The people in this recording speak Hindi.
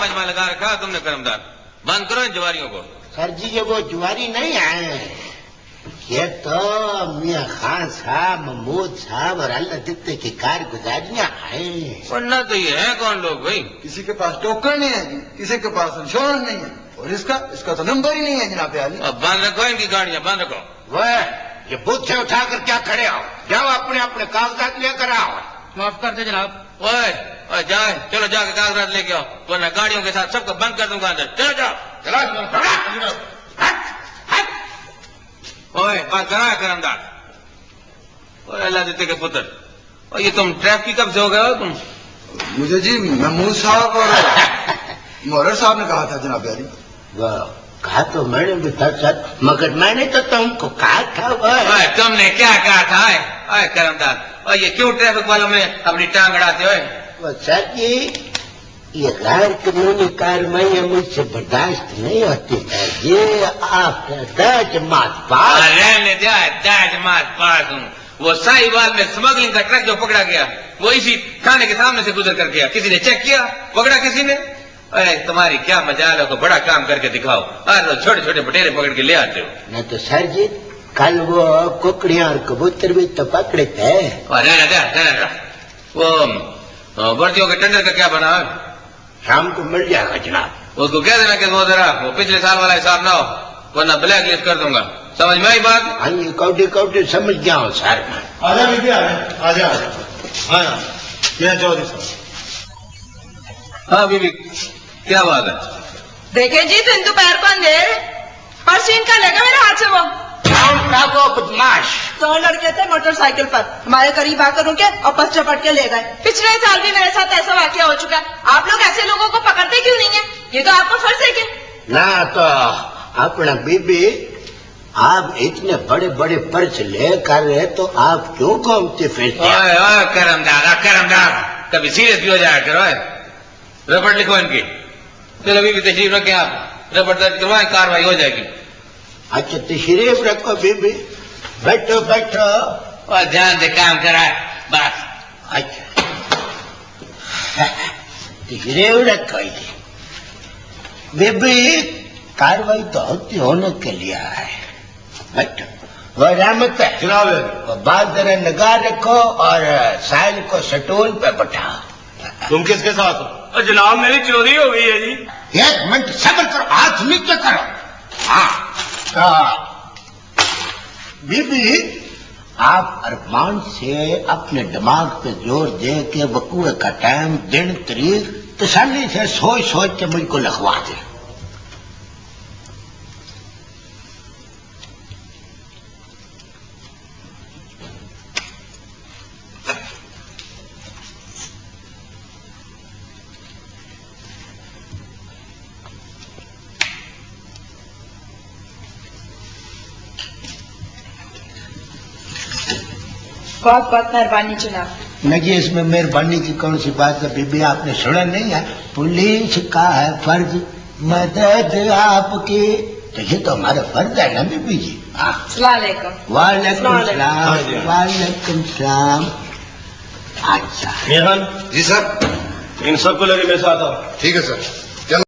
मजमा लगा रखा तुमने करमदार। बंद करो इन जुआरियों को। सर जी ये वो जुआरी नहीं आए, ये तो मियाँ खान साहब, महमूद साहब और अल्लाह दित्ते की कारगुजारियां हैं। वरना तो ये है कौन लोग भाई? किसी के पास टोकन नहीं है, किसी के पास इंश्योरेंस नहीं है, और इसका तो नंबर ही नहीं है जनाब आली। अब बंद रखो इनकी गाड़ियां, बंद रखो। वह ये बुद्ध उठाकर क्या खड़े हो, जाओ अपने अपने कागजात लेकर आओ। माफ कर दे जनाब। ओए जाए, चलो जाके कागजात लेके आओ, वरना गाड़ियों के साथ सबको बंद कर दूंगा अंदर। चलो जाओ, चलो। ओए बात करा है करमदार। ओए अल्लाह देते के पुत्र, और ये तुम ट्रैफिक कब से हो गए हो तुम? मुझे जी महमूद साहब और मोहर साहब ने कहा था जनाब आली। वाह, कहा तो मैंने भी था सर, मगर मैंने तो तुमको कहा था। ओए तुमने क्या कहा था? ओए करमदार, और ये क्यों ट्रैफिक वालों में अपनी टांग अड़ाते हो? सर जी ये गैर कानूनी कार्रवाई मुझसे बर्दाश्त नहीं होती सर। ये आप जमात पास। रहने दिया जमात पास हूँ। वो साहिवाल में स्मगलिंग का ट्रक जो पकड़ा गया, वो इसी थाने के सामने से गुजर कर गया। किसी ने चेक किया? पकड़ा किसी ने? अरे तुम्हारी क्या मजाल हो, बड़ा काम करके दिखाओ। हर रोज छोटे छोटे बटेरे पकड़ के ले आते हो। नहीं तो सर जी कल वो कुकड़ियां और कबूतर भी तो पकड़े थे। रहने दे। वो भर्तियों के टेंडर का क्या बना? शाम को मिल जाएगा जनाब। उसको कह देना कि वो जरा वो पिछले साल वाला हिसाब ना हो, वरना ब्लैक लिस्ट कर दूंगा। समझ में आई बात? हाँ ये कौटी समझ गया हूँ सर। आजा बीबी आजा। हाँ ये चौधरी साहब। हाँ बीबी क्या बात है? देखे जी तो इन दोपहर को अंधेर पर्स इनका लगा मेरे हाथ से। वो बदमाश 2 लड़के थे मोटरसाइकिल पर, हमारे करीब आकर रुके और पर्स चपट के ले गए। पिछले साल भी मेरे साथ ऐसा वाकया हो चुका है। आप लोग ऐसे लोगों को पकड़ते क्यों नहीं है? ये तो आपको फर्ज है कि ना। तो अपना बीबी आप इतने बड़े बड़े पर्च लेकर रहे तो आप क्यों घूमते फिरते? ओए करमदार कभी सीरियस भी हो जाया करो। रपट लिखो इनकी। चलो बीबी तशरीफ रखें आप, रपट दर्ज करवाएं, कार्रवाई हो जाएगी। अच्छा तशरीफ रखो बीबी, बैठो बैठो। और ध्यान से काम करा बस। अच्छा तशरीफ रखो बीबी, कार्रवाई तो होती होने के लिए है। बैठो। वो रहमत है जनाब वो बाल जरा निगाह रखो और साहिल को स्टूल पे बैठाओ। तुम किसके साथ हो? और जनाब मेरी चोरी हो गई है जी। 1 मिनट सब्र करो, हाथ नीचे करो। हाँ बीबी आप अरमान से अपने दिमाग पे जोर दे के वकूए का टाइम, दिन, तारीख तसल्ली से सोच सोच के मुझको लिखवा दे। बहुत बहुत मेहरबानी जनाब। नहीं इसमें मेहरबानी की कौन सी बात है बीबी, आपने सुना नहीं है? पुलिस का है फर्ज मदद आपकी, तो ये तो हमारा फर्ज है ना बीबी जी। वालेकुम सलाम। अच्छा मेहमान जी साहब, इन सबको लगे मेरे साथ आओ। ठीक है सर।